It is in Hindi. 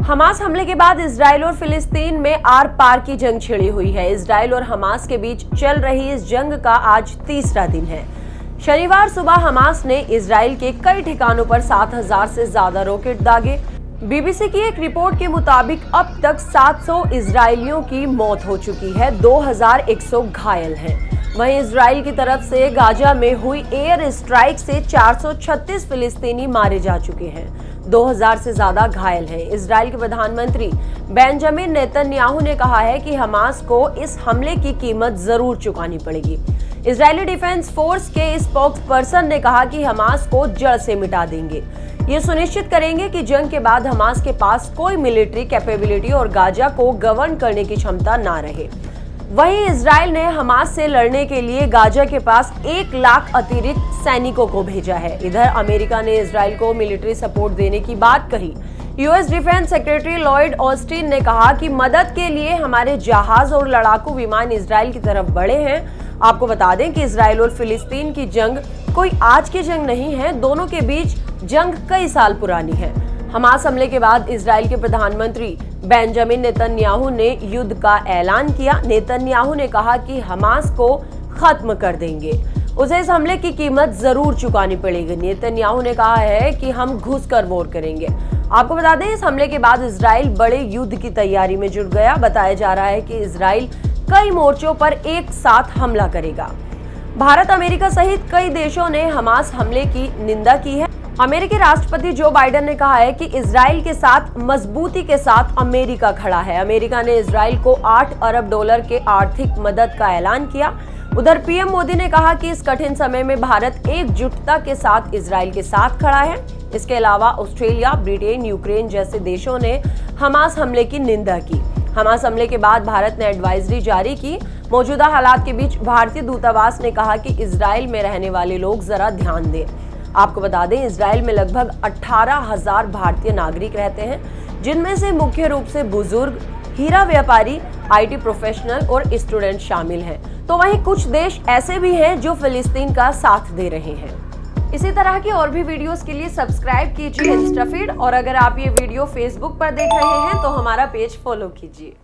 हमास हमले के बाद इजराइल और फिलिस्तीन में आर पार की जंग छिड़ी हुई है। इजराइल और हमास के बीच चल रही इस जंग का आज तीसरा दिन है। शनिवार सुबह हमास ने इजराइल के कई ठिकानों पर 7,000 से ज्यादा रॉकेट दागे। बीबीसी की एक रिपोर्ट के मुताबिक अब तक 700 इजरायलियों की मौत हो चुकी है, 2,100 घायल हैं। वहीं इजराइल की तरफ से गाजा में हुई एयर स्ट्राइक से 436 फिलिस्तीनी मारे जा चुके हैं, 2,000 से ज्यादा घायल हैं। इजराइल के प्रधानमंत्री बेंजामिन नेतन्याहू ने कहा है कि हमास को इस हमले की कीमत जरूर चुकानी पड़ेगी। इजरायली डिफेंस फोर्स के स्पोक्स पर्सन ने कहा कि हमास को जड़ से मिटा देंगे, ये सुनिश्चित करेंगे कि जंग के बाद हमास के पास कोई मिलिट्री कैपेबिलिटी और गाजा को गवर्न करने की क्षमता ना रहे। वहीं इजराइल ने हमास से लड़ने के लिए गाजा के पास 1 लाख अतिरिक्त सैनिकों को भेजा है। इधर अमेरिका ने इजराइल को मिलिट्री सपोर्ट देने की बात कही। US defence secretary Lloyd Austin ने कहा कि मदद के लिए हमारे जहाज और लड़ाकू विमान इजराइल की तरफ बढ़े हैं। आपको बता दें कि इजराइल और फिलिस्तीन की जंग कोई आज की जंग नहीं है, दोनों के बीच जंग कई साल पुरानी है। हमास हमले के बाद इजराइल के प्रधानमंत्री बेंजामिन नेतन्याहू ने युद्ध का ऐलान किया। नेतन्याहू ने कहा कि हमास को खत्म कर देंगे, उसे इस हमले की कीमत जरूर चुकानी पड़ेगी। नेतन्याहू ने कहा है कि हम घुसकर वॉर करेंगे। आपको बता दें, इस हमले के बाद इजराइल बड़े युद्ध की तैयारी में जुट गया। बताया जा रहा है कि इजराइल कई मोर्चों पर एक साथ हमला करेगा। भारत, अमेरिका सहित कई देशों ने हमास हमले की निंदा की है। अमेरिकी राष्ट्रपति जो बाइडेन ने कहा है कि इजराइल के साथ मजबूती के साथ अमेरिका खड़ा है। अमेरिका ने इजराइल को $8 अरब के आर्थिक मदद का ऐलान किया। उधर पीएम मोदी ने कहा कि इस कठिन समय में भारत एकजुटता के साथ इजराइल के साथ खड़ा है। इसके अलावा ऑस्ट्रेलिया, ब्रिटेन, यूक्रेन जैसे देशों ने हमास हमले की निंदा की। हमास हमले के बाद भारत ने एडवाइजरी जारी की। मौजूदा हालात के बीच भारतीय दूतावास ने कहा कि इजराइल में रहने वाले लोग जरा ध्यान दें। आपको बता दें, इजराइल में लगभग 18,000 भारतीय नागरिक रहते हैं, जिनमें से मुख्य रूप से बुजुर्ग, हीरा व्यापारी, आईटी प्रोफेशनल और स्टूडेंट शामिल हैं। तो वहीं कुछ देश ऐसे भी हैं जो फिलिस्तीन का साथ दे रहे हैं। इसी तरह की और भी वीडियोस के लिए सब्सक्राइब कीजिए इंस्टाफीड, और अगर आप ये वीडियो फेसबुक पर देख रहे हैं तो हमारा पेज फॉलो कीजिए।